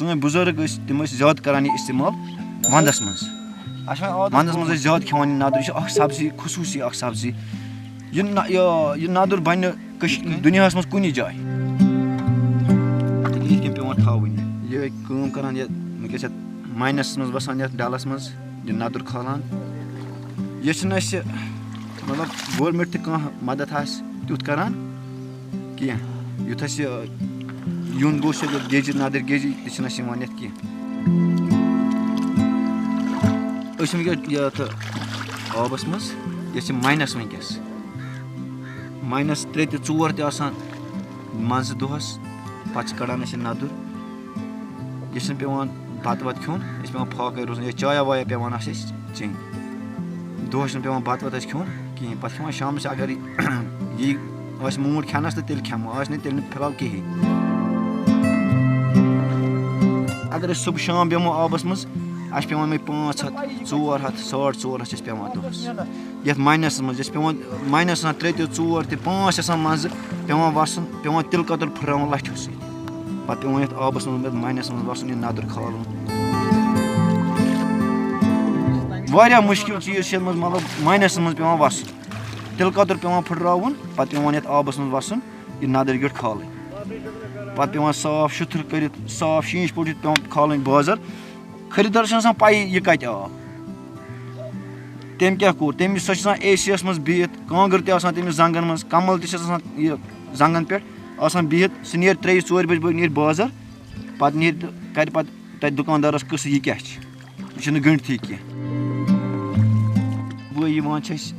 Sٲنۍ بُزرگ ٲسۍ تِم ٲسۍ زیادٕ کران یہِ اِستعمال وَندَس منٛز وَندَس منٛز ٲسۍ زیادٕ کھٮ۪وان یہِ نَدُر یہِ چھِ اکھ سبزی خصوٗصی اکھ سبزی یہِ نَدُر بَنہِ دُنیاہَس منٛز کُنہِ جایہِ یِتھ کٔنۍ پیٚوان تھاوٕنۍ یہِ کٲم کران یہِ وٕنکیٚس یَتھ ماینَسَس منٛز بَسان یَتھ ڈَلَس منٛز یہِ نَدُر کھالان یہِ چھِنہٕ اَسہِ مطلب گورمٮ۪نٛٹ تہِ کانٛہہ مَدَد آسہِ تیُتھ کران کینٛہہ یُتھ اَسہِ یُن گوٚژھ ییٚتہِ گیجہِ نَدٕرۍ گیجہِ تہِ چھِنہٕ اَسہِ یِوان یَتھ کینٛہہ أسۍ چھِ وٕنکیٚس یَتھ آبَس منٛز یَتھ چھِ ماینَس وٕنکیٚس ماینَس 3 تہِ 4 تہِ آسان منٛزٕ دۄہَس پَتہٕ چھِ کَڑان أسۍ یہِ نَدُر یہِ چھِنہٕ پیٚوان بَتہٕ وَتہٕ کھیوٚن یہِ چھِ پیٚوان پھاکَے روزُن یا چایا وایا پیٚوان آسہِ اَسہِ چیٚنۍ دۄہَس چھِنہٕ پیٚوان بَتہٕ وَتہٕ اَسہِ کھیوٚن کِہیٖنۍ پَتہٕ کھٮ۪وان شامَس اگر یی آسہِ موٗڈ کھٮ۪نَس تہٕ تیٚلہِ کھٮ۪مو آسہِ نہٕ تیٚلہِ نہٕ فِلحال کِہیٖنۍ اگر أسۍ صُبح شام بیٚہمو آبَس منٛز اَسہِ چھِ پیٚوان یِمَے 500 400 450 چھِ اَسہِ پیٚوان دۄہَس یَتھ ماینَسَس منٛز یہِ چھِ پیٚوان ماینَس آسان 3 تہِ 4 تہِ 5 چھِ آسان منٛزٕ پیٚوان وَسُن پیٚوان تِلہٕ کَتُر پھٕٹراوُن لَٹھیو سۭتۍ پَتہٕ پیٚوان یَتھ آبَس منٛز ماینَس منٛز وَسُن یہِ نَدُر کھالُن واریاہ مُشکِل چیٖز چھِ یَتھ منٛز مطلب ماینَسَس منٛز پیٚوان وَسُن تِلہٕ کَتُر پیٚوان پھٕٹراوُن پَتہٕ پیٚوان یَتھ آبَس منٛز وَسُن یہِ نَدٕرۍ گٔٹۍ کھالٕنۍ پَتہٕ پیٚوان صاف شُتھُر کٔرِتھ صاف شیٖش پٲٹھۍ پیٚوان کھالٕنۍ بازَر خٔریٖدارَس چھِنہٕ آسان پَیی یہِ کَتہِ آو تٔمۍ کیٛاہ کوٚر تٔمِس سۄ چھِ آسان اے سی یَس منٛز بِہِتھ کانٛگٕر تہِ آسان تٔمِس زنٛگَن منٛز کَمَل تہِ چھَس آسان یہِ زنٛگَن پٮ۪ٹھ آسان بِہِتھ سُہ نیرِ 3 4 بَجہِ بٲگۍ نیرِ بازَر پَتہٕ نیرِ تہٕ کَرِ پَتہٕ تَتہِ دُکاندارَس قٕصہٕ یہِ کیٛاہ چھِ یہِ چھُنہٕ گٔنٛڈتھٕے کینٛہہ وۄنۍ یِوان چھِ أسۍ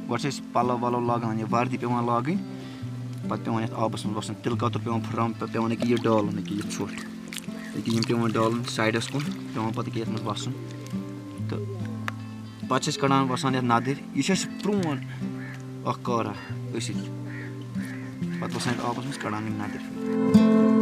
گۄڈٕ چھِ أسۍ پَلَو وَلَو لاگان یہِ وَردی پیٚوان لاگٕنۍ پَتہٕ پیٚوان یَتھ آبَس منٛز وَسُن تِلہٕ کَتُر پیٚوان پھٕٹراوُن پَتہٕ پیٚوان ییٚکیٛاہ یہِ ڈالُن ییٚکیٛاہ یہِ ژھۄٹھ ییٚکیٛاہ یِم پیٚوان ڈالُن سایڈَس کُن پیٚوان پَتہٕ ییٚکیٛاہ یَتھ منٛز وَسُن تہٕ پَتہٕ چھِ أسۍ کَڑان وَسان یَتھ نَدٕرۍ یہِ چھِ اَسہِ پرٛون اَکھ کارا أسۍ پَتہٕ وَسان یَتھ آبَس منٛز کَڑان یِم نَدٕرۍ